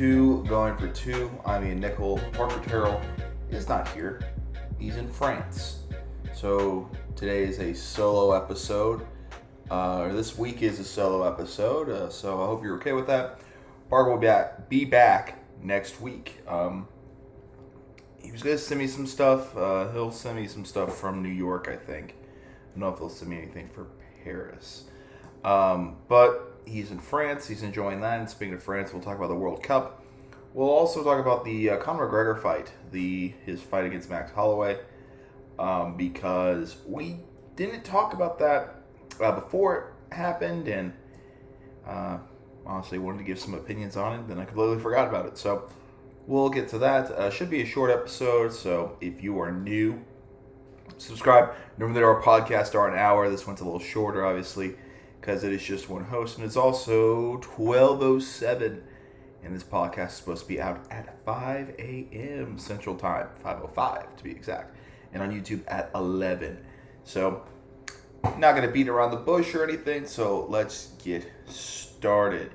2 going for 2. I'm Ian Nickel. Parker Terrell is not here. He's in France. So today is a solo episode. This week is a solo episode. So I hope you're okay with that. Parker will be back next week. He was going to send me some stuff. He'll send me some stuff from New York, I think. I don't know if he'll send me anything for Paris. But he's in France. He's enjoying that. And speaking of France, we'll talk about the World Cup. We'll also talk about the Conor McGregor fight, his fight against Max Holloway, because we didn't talk about that before it happened, and honestly wanted to give some opinions on it, then I completely forgot about it. So we'll get to that. Should be a short episode, so if you are new, subscribe. Remember that our podcasts are an hour. This one's a little shorter, obviously, because it is just one host, and it's also 12:07, and this podcast is supposed to be out at 5 a.m. Central Time, 5:05 to be exact, and on YouTube at 11. So, not going to beat around the bush or anything, so let's get started.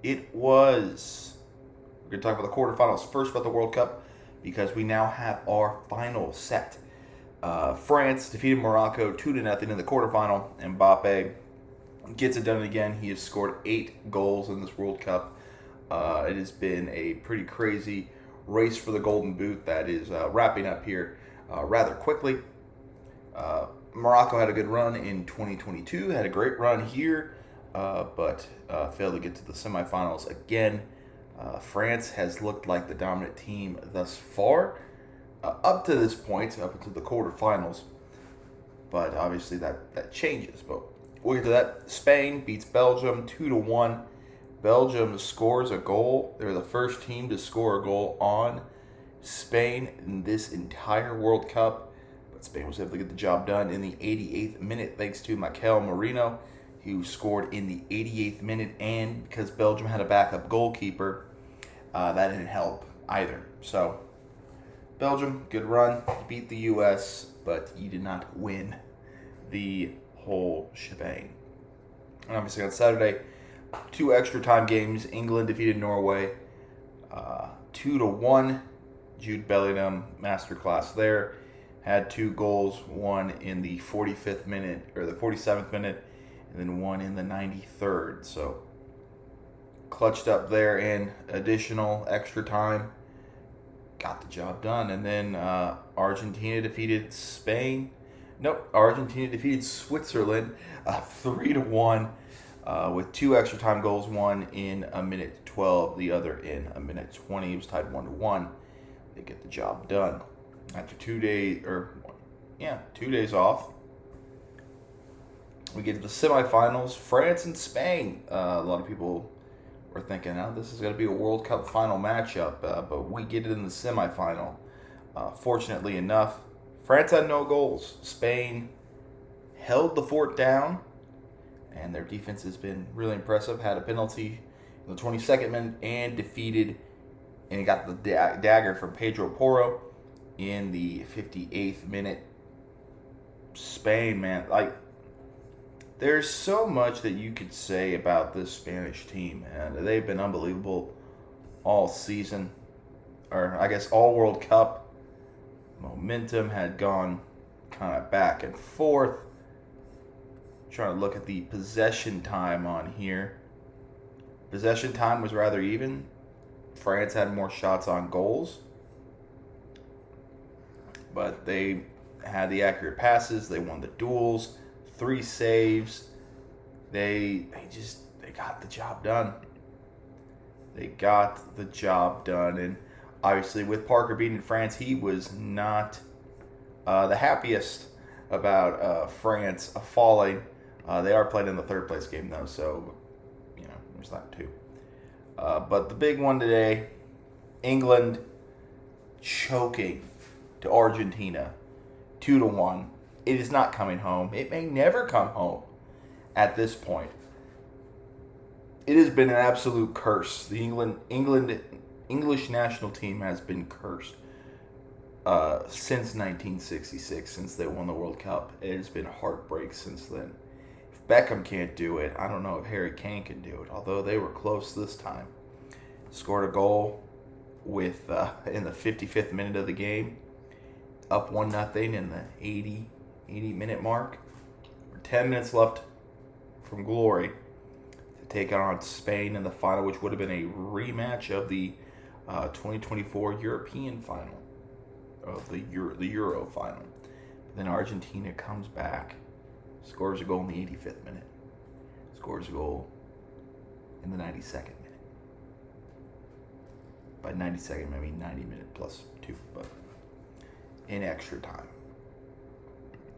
We're going to talk about the quarterfinals. First about the World Cup, because we now have our final set. France defeated Morocco 2-0 in the quarterfinal, and Mbappe gets it done again. He has scored 8 goals in this World Cup. It has been a pretty crazy race for the Golden Boot that is wrapping up here rather quickly. Morocco had a good run in 2022, had a great run here, but failed to get to the semifinals again. France has looked like the dominant team thus far, up to this point, up into the quarterfinals. But obviously that changes. But we'll get to that. Spain beats Belgium 2-1. Belgium scores a goal. They're the first team to score a goal on Spain in this entire World Cup. But Spain was able to get the job done in the 88th minute thanks to Mikel Merino, who scored in the 88th minute. And because Belgium had a backup goalkeeper, that didn't help either. So Belgium, good run. You beat the U.S., but you did not win the whole shebang. And obviously on Saturday, 2 extra time games. England defeated Norway 2-1. Jude Bellingham, masterclass there. Had 2 goals, one in the 45th minute, or the 47th minute, and then one in the 93rd. So clutched up there in additional extra time. Got the job done. And then Argentina defeated Spain. Argentina defeated Switzerland 3-1 with 2 extra time goals, one in a minute 12, the other in a minute 20. It was tied 1-1. They get the job done. After 2 days, 2 days off, we get to the semifinals, France and Spain. A lot of people were thinking, this is going to be a World Cup final matchup, but we get it in the semifinal. Fortunately enough, France had no goals. Spain held the fort down, and their defense has been really impressive. Had a penalty in the 22nd minute and got the dagger from Pedro Porro in the 58th minute. Spain, man, there's so much that you could say about this Spanish team, and they've been unbelievable all season, or I guess all World Cup. Momentum had gone kind of back and forth. Trying to look at the possession time on here. Possession time was rather even. France had more shots on goals, but they had the accurate passes. They won the duels. 3 saves. They got the job done. They got the job done, and obviously with Parker being in France, he was not the happiest about France falling. They are playing in the 3rd place game though, so there's that too. But the big one today, England choking to Argentina 2-1. It is not coming home. It may never come home at this point. It has been an absolute curse. The English national team has been cursed since 1966, since they won the World Cup. It has been heartbreak since then. If Beckham can't do it, I don't know if Harry Kane can do it, although they were close this time. scored a goal with in the 55th minute of the game, up 1-0 in the 80 minute mark. 10 minutes left from glory to take on Spain in the final, which would have been a rematch of the 2024 European final, of the Euro final. Then Argentina comes back, scores a goal in the 85th minute, scores a goal in the 92nd minute. By 92nd, I mean 90 minute plus 2, but in extra time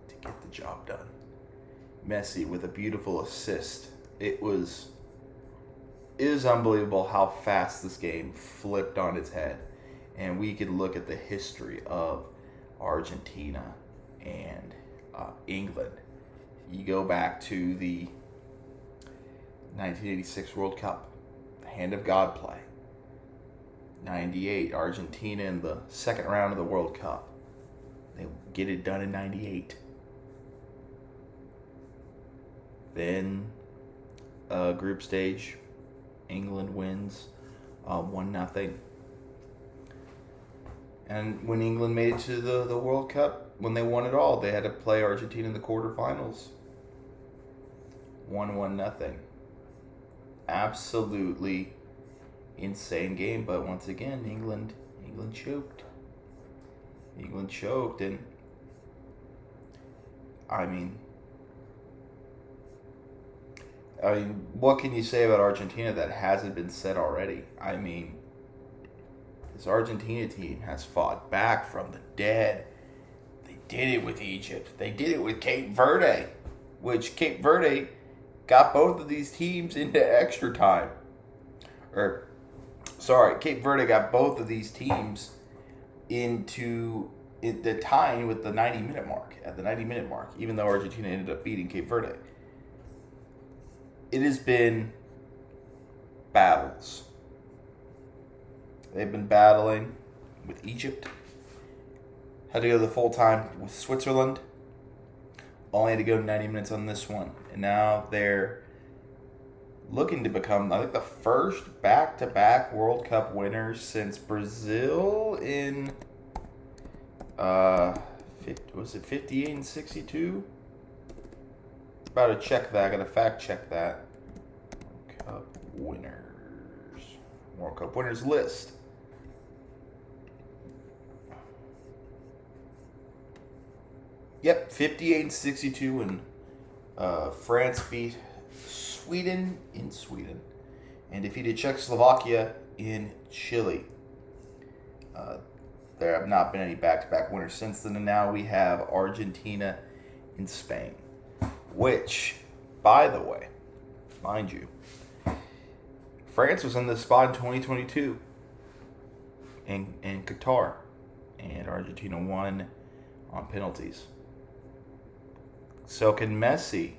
to get the job done. Messi with a beautiful assist. It is unbelievable how fast this game flipped on its head. And we could look at the history of Argentina and England. You go back to the 1986 World Cup, the Hand of God play. 98, Argentina in the second round of the World Cup. They get it done in 98. Then, group stage, England wins 1-0. And when England made it to the World Cup, when they won it all, they had to play Argentina in the quarterfinals. 1-0. Absolutely insane game, but once again, England choked. England choked, and I mean, what can you say about Argentina that hasn't been said already? I mean, this Argentina team has fought back from the dead. They did it with Egypt. They did it with Cape Verde, which Cape Verde got both of these teams into extra time. Cape Verde got both of these teams into the tying with the 90-minute mark, at the 90-minute mark, even though Argentina ended up beating Cape Verde. It has been battles. They've been battling with Egypt. Had to go the full time with Switzerland. Only had to go 90 minutes on this one. And now they're looking to become, I think, the first back-to-back World Cup winners since Brazil in, was it 58 and 62? About to check that. I gotta fact check that. World Cup winners list. Yep, 58 and 62, and France beat Sweden in Sweden and defeated Czechoslovakia in Chile. There have not been any back-to-back winners since then, and now we have Argentina and Spain, which, by the way, mind you, France was in this spot in 2022 in Qatar, and Argentina won on penalties. So can Messi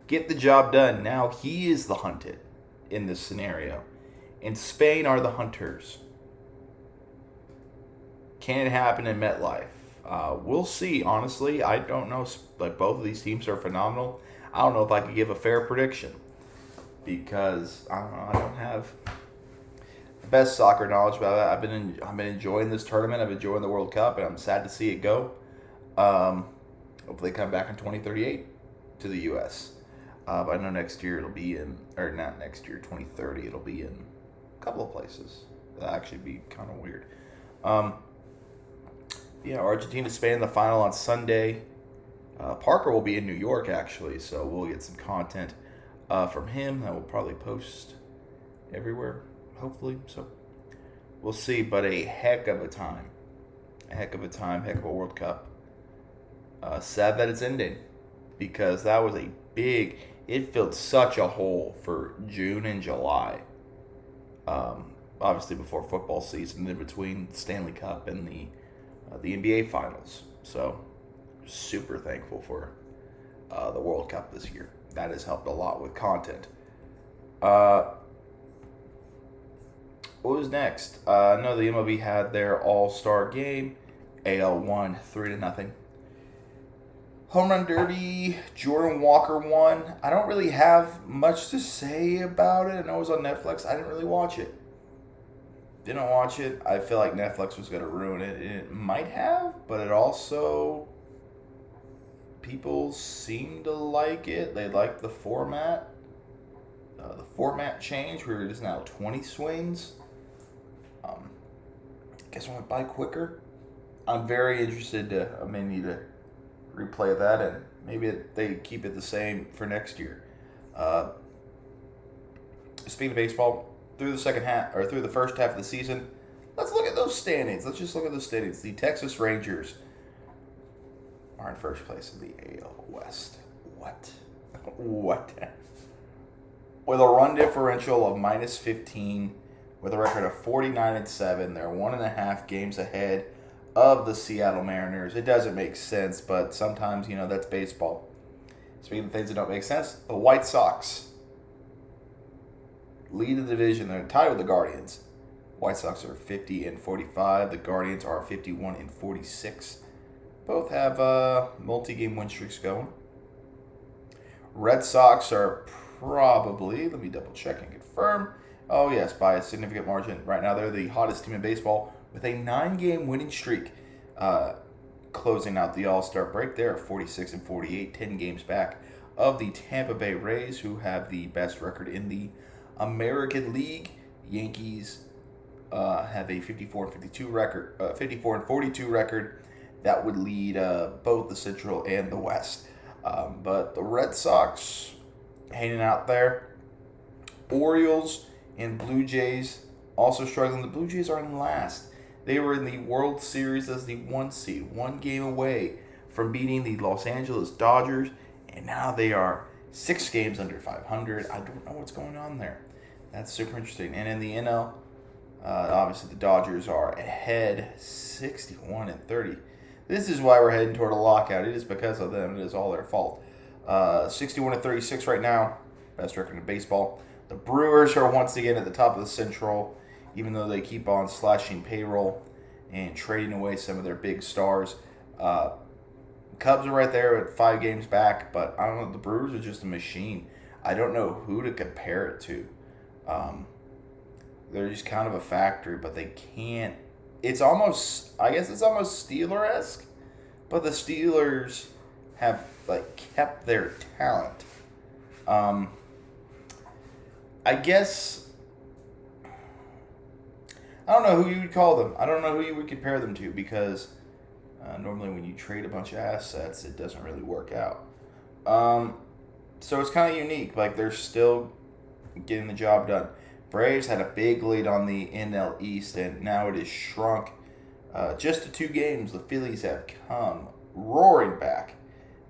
get the job done? Now he is the hunted in this scenario, and Spain are the hunters. Can it happen in MetLife? We'll see. Honestly, I don't know. Like, both of these teams are phenomenal. I don't know if I could give a fair prediction because I don't have the best soccer knowledge about that. I've been enjoying this tournament. I've been enjoying the World Cup, and I'm sad to see it go. Hopefully, they come back in 2038 to the U.S. But I know next year it'll be in, or not next year, 2030. It'll be in a couple of places. That'll actually be kind of weird. Argentina, Spain in the final on Sunday. Parker will be in New York, actually, so we'll get some content from him that we'll probably post everywhere, hopefully. So we'll see, but a heck of a time. Heck of a World Cup. Sad that it's ending, because that was it filled such a hole for June and July. Obviously before football season, in between Stanley Cup and the NBA Finals. So, super thankful for the World Cup this year. That has helped a lot with content. What was next? No, the MLB had their All-Star game. AL won 3-0. Home Run Derby, Jordan Walker won. I don't really have much to say about it. I know it was on Netflix. I didn't really watch it. Didn't watch it. I feel like Netflix was going to ruin it. It might have, but it also, people seem to like it. They like the format. The format change where it is now 20 swings. Guess I went by quicker. I'm very interested to. I may need to replay that, and maybe they keep it the same for next year. Speaking of baseball, through the first half of the season, let's look at those standings. Let's just look at those standings. The Texas Rangers are in first place in the AL West. What? With a run differential of -15, with a record of 49-7, they're 1.5 games ahead of the Seattle Mariners. It doesn't make sense, but sometimes, that's baseball. Speaking of things that don't make sense, the White Sox lead the division. They're tied with the Guardians. White Sox are 50-45. The Guardians are 51-46. Both have multi-game win streaks going. Red Sox are probably, let me double check and confirm. Oh yes, by a significant margin. Right now they're the hottest team in baseball with a 9-game winning streak. Closing out the All-Star break there at 46-48, 10 games back of the Tampa Bay Rays, who have the best record in the American League. Yankees have a 54-42 record, 54-42 record that would lead both the Central and the West. But the Red Sox hanging out there. Orioles and Blue Jays also struggling. The Blue Jays are in last. They were in the World Series as the 1 seed, 1 game away from beating the Los Angeles Dodgers, and now they are 6 games under 500. I don't know what's going on there. That's super interesting. And in the NL, obviously the Dodgers are ahead 61-30. This is why we're heading toward a lockout. It is because of them. It is all their fault. 61-36 right now. Best record in baseball. The Brewers are once again at the top of the Central, even though they keep on slashing payroll and trading away some of their big stars. Cubs are right there at 5 games back, but I don't know. The Brewers are just a machine. I don't know who to compare it to. They're just kind of a factory, but they can't. It's almost Steeler-esque, but the Steelers have kept their talent. I guess I don't know who you would call them. I don't know who you would compare them to, because normally when you trade a bunch of assets, it doesn't really work out. So it's kind of unique. They're still getting the job done. Braves had a big lead on the NL East, and now it is shrunk just to 2 games. The Phillies have come roaring back.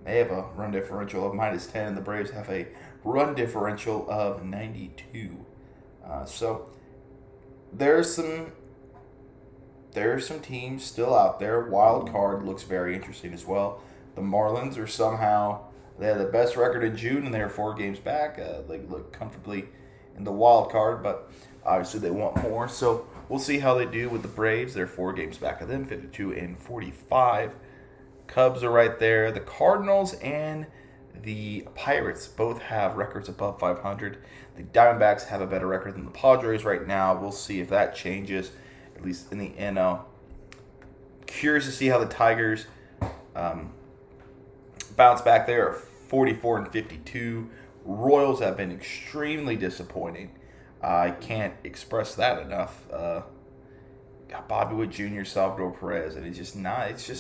They have a run differential of -10, and the Braves have a run differential of 92. So there's some teams still out there. Wild card looks very interesting as well. The Marlins are they had the best record in June, and they're 4 games back. They look comfortably in the wild card, but obviously they want more. So we'll see how they do with the Braves. They're 4 games back of them, 52-45. Cubs are right there. The Cardinals and the Pirates both have records above 500. The Diamondbacks have a better record than the Padres right now. We'll see if that changes, at least in the NL. Curious to see how the Tigers bounce back there at 44-52. Royals have been extremely disappointing. I can't express that enough. Got Bobby Wood Jr., Salvador Perez, and it's just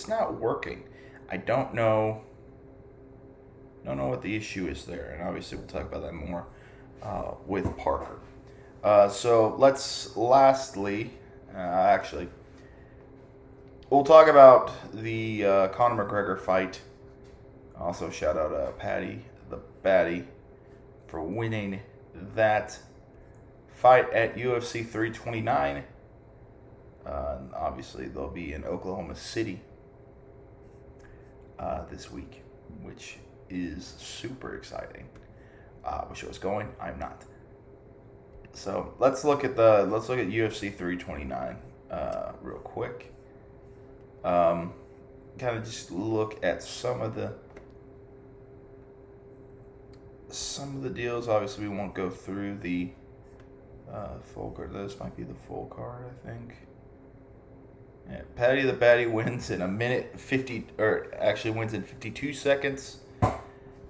not working. I don't know what the issue is there, and obviously we'll talk about that more with Parker. So let's lastly, we'll talk about the Conor McGregor fight. Also shout out Patty the Batty for winning that fight at UFC 329. Obviously they'll be in Oklahoma City this week, which is super exciting. Wish I was going. I'm not. So let's look at UFC 329 real quick. Kind of just look at some of the deals. Obviously, we won't go through the Full card. This might be the full card, I think. Yeah, Paddy the Baddy wins in a minute 50, or actually wins in 52 seconds.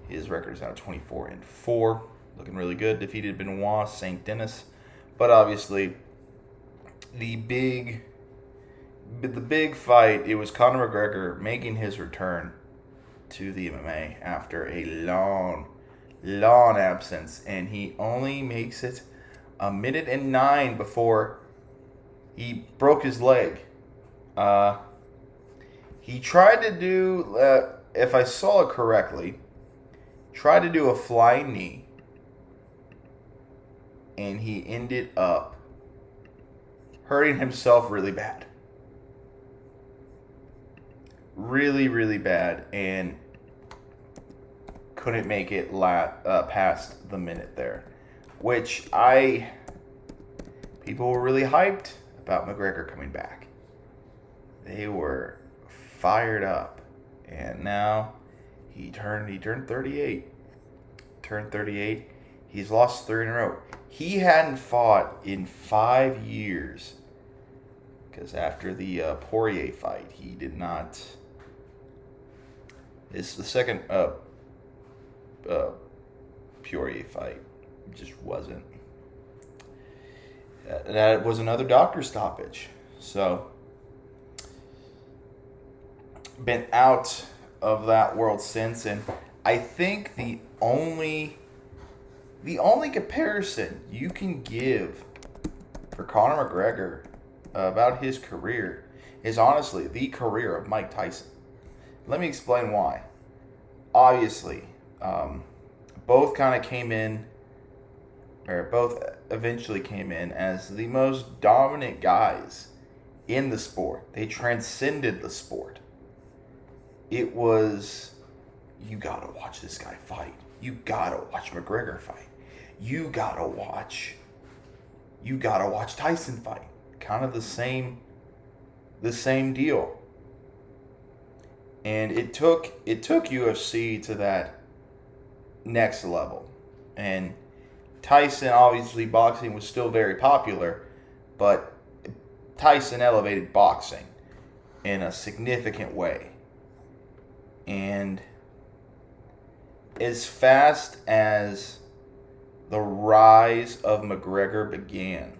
His record is now 24-4, looking really good. Defeated Benoit St. Denis, but obviously the big fight. It was Conor McGregor making his return to the MMA after a long absence, and he only makes it a minute and 9 before he broke his leg. He tried to do, if I saw it correctly, tried to do a flying knee, and he ended up hurting himself really bad. Really bad, and couldn't make it past the minute there, which people were really hyped about McGregor coming back. They were fired up, and now he turned 38. Turned 38. He's lost 3 in a row. He hadn't fought in 5 years, because after the Poirier fight, he did not. It's the second Poirier fight. It just wasn't. That was another doctor stoppage. So, been out of that world since, and I think the only comparison you can give for Conor McGregor about his career is honestly the career of Mike Tyson. Let me explain why. Obviously, both eventually came in as the most dominant guys in the sport. They transcended the sport. It was, you gotta watch this guy fight. You gotta watch McGregor fight. You gotta watch Tyson fight. Kind of the same deal. And it took UFC to that next level. And Tyson, obviously, boxing was still very popular, but Tyson elevated boxing in a significant way. And as fast as the rise of McGregor began,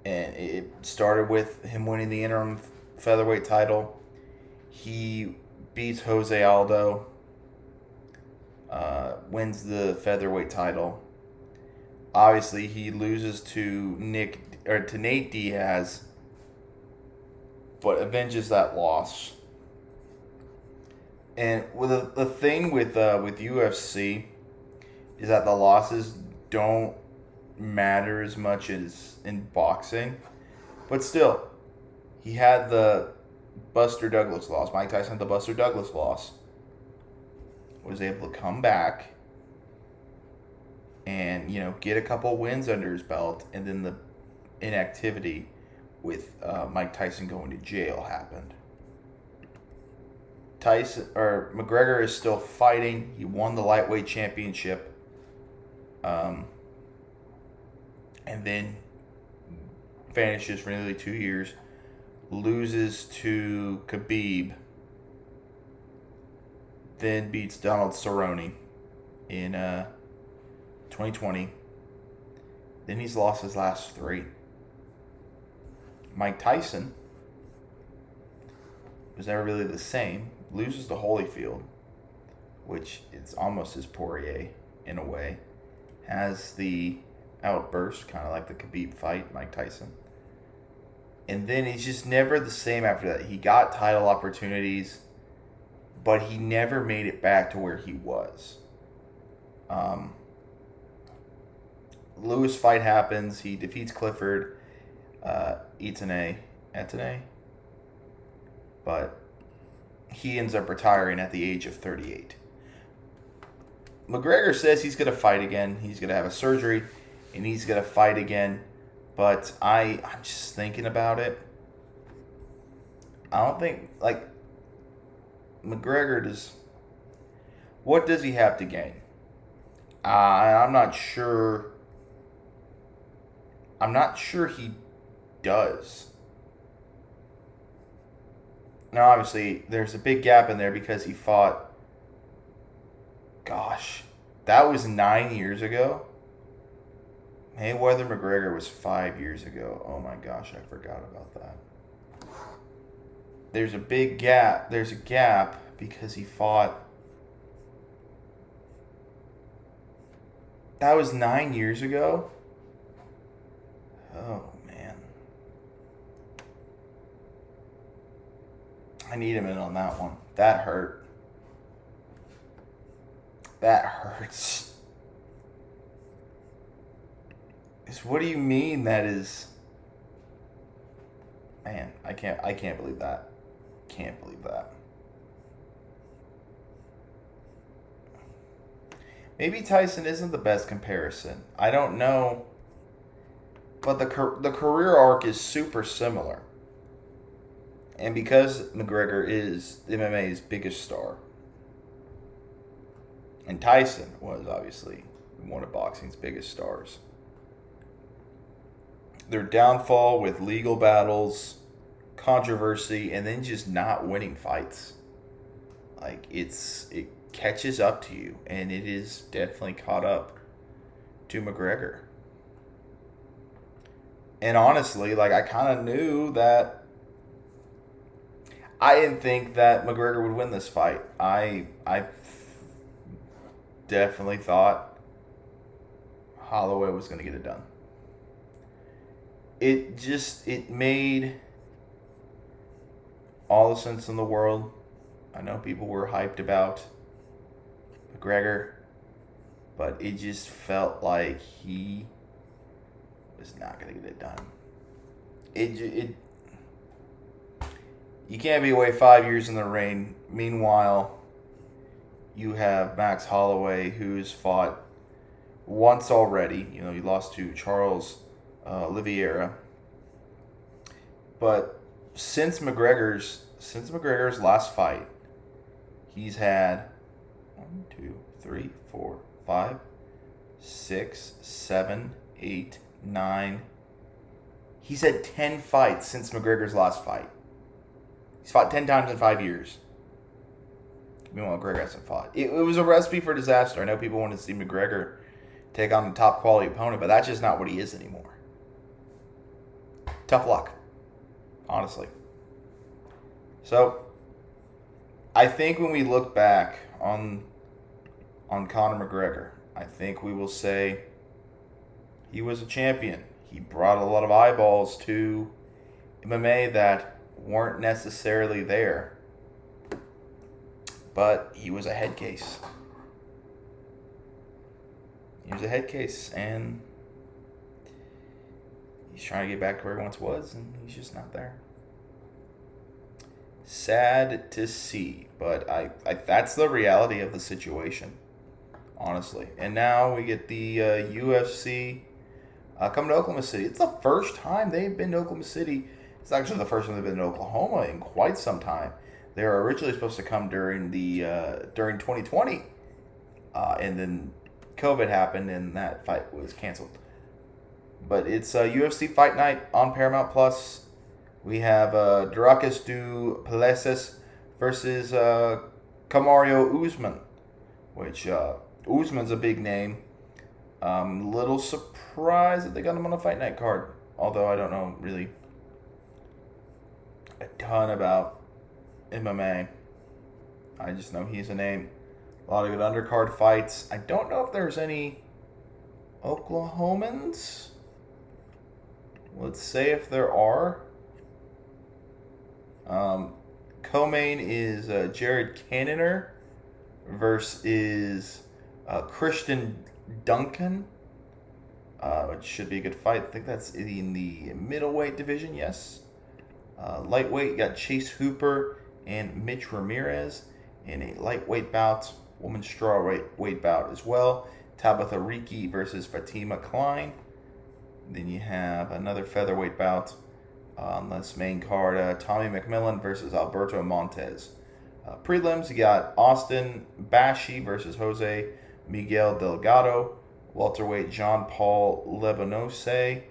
and it started with him winning the interim featherweight title, he beats Jose Aldo, wins the featherweight title. Obviously, he loses to Nate Diaz, but avenges that loss. And the thing with UFC is that the losses don't matter as much as in boxing, but still, he had the Buster Douglas loss. Mike Tyson had the Buster Douglas loss. Was able to come back and get a couple wins under his belt, and then the inactivity with Mike Tyson going to jail happened. McGregor is still fighting. He won the lightweight championship, and then vanishes for nearly 2 years. Loses to Khabib. Then beats Donald Cerrone in 2020. Then he's lost his last 3. Mike Tyson was never really the same. Loses to Holyfield, which is almost his Poirier in a way. Has the outburst, kind of like the Khabib fight, Mike Tyson. And then he's just never the same after that. He got title opportunities, but he never made it back to where he was. Lewis fight happens. He defeats Clifford, Etene, but he ends up retiring at the age of 38. McGregor says he's going to fight again. He's going to have a surgery, and he's going to fight again. But I'm just thinking about it. I don't think, McGregor does... What does he have to gain? I'm not sure. I'm not sure he does. Now, obviously, there's a big gap in there because he fought. Gosh, that was 9 years ago. Mayweather McGregor was 5 years ago. Oh my gosh, I forgot about that. There's a big gap. There's a gap because he fought. That was 9 years ago? Oh, man. I need him in on that one. That hurt. That hurts. What do you mean that is... Man, I can't believe that. Can't believe that. Maybe Tyson isn't the best comparison. I don't know. But the career arc is super similar. And because McGregor is MMA's biggest star, and Tyson was obviously one of boxing's biggest stars, their downfall with legal battles, controversy, and then just not winning fights, like it catches up to you, and it is definitely caught up to McGregor. And honestly, like, I kind of knew that. I didn't think that McGregor would win this fight. I definitely thought Holloway was going to get it done. It made all the sense in the world. I know people were hyped about McGregor, but it just felt like he was not going to get it done. You can't be away 5 years in the ring. Meanwhile, you have Max Holloway, who's fought once already. You know, he lost to Charles Oliveira. But since McGregor's last fight, he's had 1, 2, 3, 4, 5, 6, 7, 8, 9. He's had 10 fights since McGregor's last fight. He's fought 10 times in 5 years. Meanwhile, McGregor hasn't fought. It was a recipe for disaster. I know people want to see McGregor take on a top quality opponent, but that's just not what he is anymore. Tough luck, honestly. So, I think when we look back on Conor McGregor, I think we will say he was a champion. He brought a lot of eyeballs to MMA that weren't necessarily there. But he was a head case. He was a head case, and he's trying to get back to where he once was, and he's just not there. Sad to see, but I that's the reality of the situation, honestly. And now we get the UFC coming to Oklahoma City. It's the first time they've been to Oklahoma City. It's actually the first time they've been to Oklahoma in quite some time. They were originally supposed to come during 2020, and then COVID happened, and that fight was canceled. But it's a UFC Fight Night on Paramount Plus. We have Dricus du Plessis versus Kamaru Usman, which Usman's a big name. Little surprised that they got him on a Fight Night card, although I don't know really a ton about MMA. I just know he's a name. A lot of good undercard fights. I don't know if there's any Oklahomans. Let's say if there are. Co-main is Jared Cannonier versus Christian Duncan. It should be a good fight. I think that's in the middleweight division, yes. Lightweight, you got Chase Hooper and Mitch Ramirez in a lightweight bout. Women's strawweight bout as well. Tabitha Ricci versus Fatima Klein. Then you have another featherweight bout on this main card. Tommy McMillan versus Alberto Montez. Prelims, you got Austin Bashi versus Jose Miguel Delgado. Welterweight Jean-Paul Lebonose. I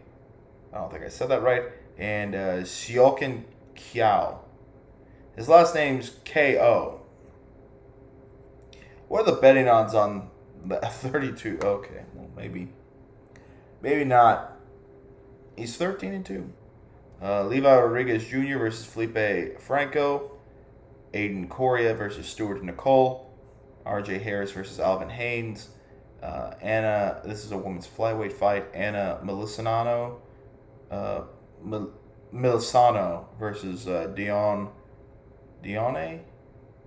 don't think I said that right. And Sioken Kiao. His last name's K.O. What are the betting odds on the 32? Okay, well, maybe not. He's 13-2. Levi Rodriguez Jr. versus Felipe Franco. Aiden Correa versus Stuart Nicole. RJ Harris versus Alvin Haynes. Anna, this is a women's flyweight fight. Anna Melisano versus Dione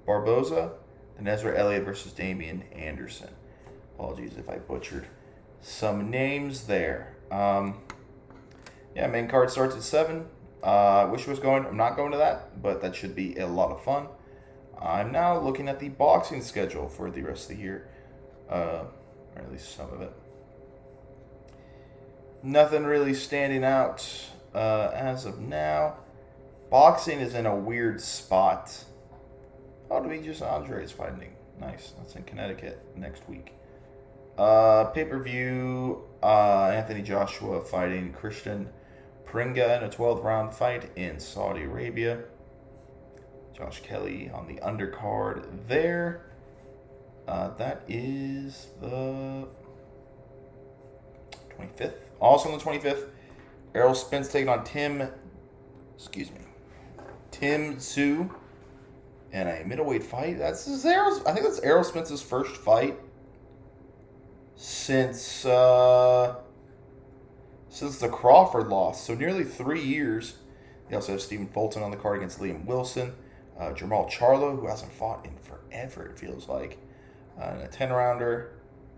Barboza. And Ezra Elliott versus Damian Anderson. Apologies if I butchered some names there. Main card starts at 7. Wish I was going. I'm not going to that, but that should be a lot of fun. I'm now looking at the boxing schedule for the rest of the year. Or at least some of it. Nothing really standing out as of now. Boxing is in a weird spot. Oh, Demetrius Andre is fighting. Nice. That's in Connecticut next week. Pay-per-view, Anthony Joshua fighting Christian Pringa in a 12th round fight in Saudi Arabia. Josh Kelly on the undercard there. That is the 25th. Also on the 25th, Errol Spence taking on Tim Tszyu in a middleweight fight. I think that's Errol Spence's first fight since the Crawford loss. So nearly 3 years. They also have Stephen Fulton on the card against Liam Wilson. Jamal Charlo, who hasn't fought in forever, it feels like. In a 10-rounder.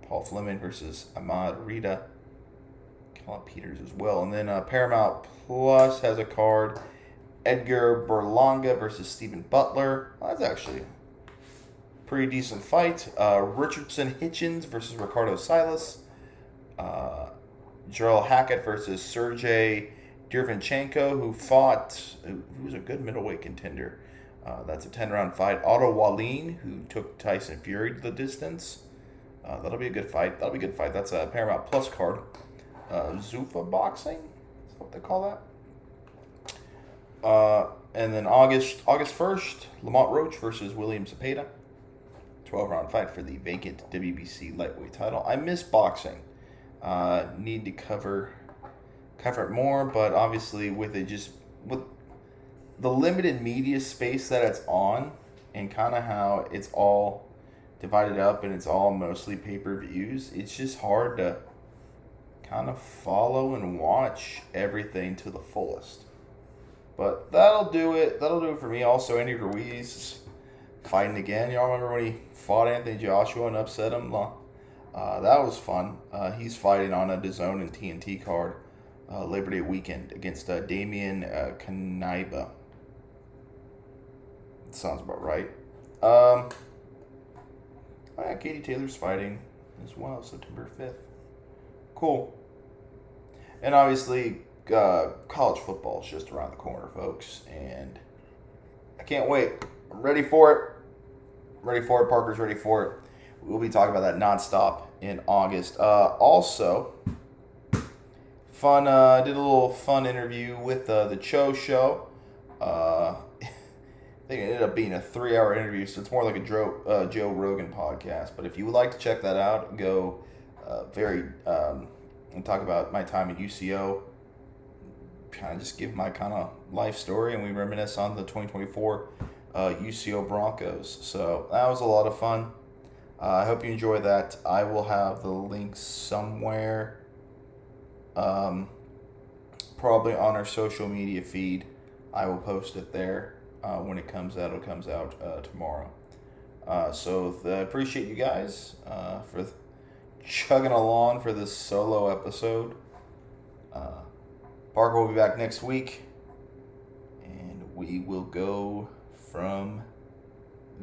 Paul Fleming versus Ahmad Rida. Colin Peters as well. And then Paramount Plus has a card. Edgar Berlanga versus Stephen Butler. Well, that's actually a pretty decent fight. Richardson Hitchens versus Ricardo Silas. Jarrell Hackett versus Sergey Derevyanchenko, who was a good middleweight contender. That's a 10-round fight. Otto Wallin, who took Tyson Fury to the distance. That'll be a good fight. That's a Paramount Plus card. Zuffa Boxing, is that what they call that? And then August 1st, Lamont Roach versus William Zepeda. 12-round fight for the vacant WBC lightweight title. I miss boxing. Need to cover it more, but obviously with the limited media space that it's on and kind of how it's all divided up and it's all mostly pay-per-views, it's just hard to kind of follow and watch everything to the fullest. But that'll do it. That'll do it for me. Also, Andy Ruiz fighting again. Y'all remember when he fought Anthony Joshua and upset him? That was fun. He's fighting on a DAZN and TNT card Labor Day weekend against Damian Kanaiba. Sounds about right. Katie Taylor's fighting as well, September 5th. Cool. And obviously, college football is just around the corner, folks. And I can't wait. I'm ready for it. Parker's ready for it. We'll be talking about that nonstop in August. Also, did a little fun interview with the Cho Show. I think it ended up being a 3-hour interview, so it's more like a Joe Rogan podcast. But if you would like to check that out, go and talk about my time at UCO. Kind of just give my kind of life story, and we reminisce on the 2024 UCO Broncos. So that was a lot of fun. I hope you enjoy that. I will have the link somewhere, probably on our social media feed. I will post it there when it comes out. It comes out tomorrow. So I appreciate you guys for chugging along for this solo episode. Parker will be back next week, and we will go from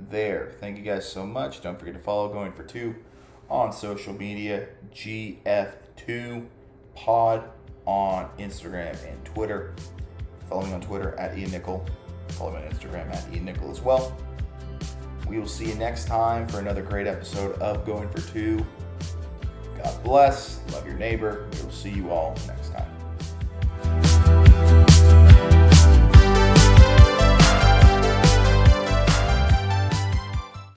there. Thank you guys so much. Don't forget to follow Going for Two on social media, GF2 Pod on Instagram and Twitter. Follow me on Twitter at Ian Nickel. Follow me on Instagram at Ian Nickel as well. We will see you next time for another great episode of Going for Two. God bless. Love your neighbor. We will see you all next time.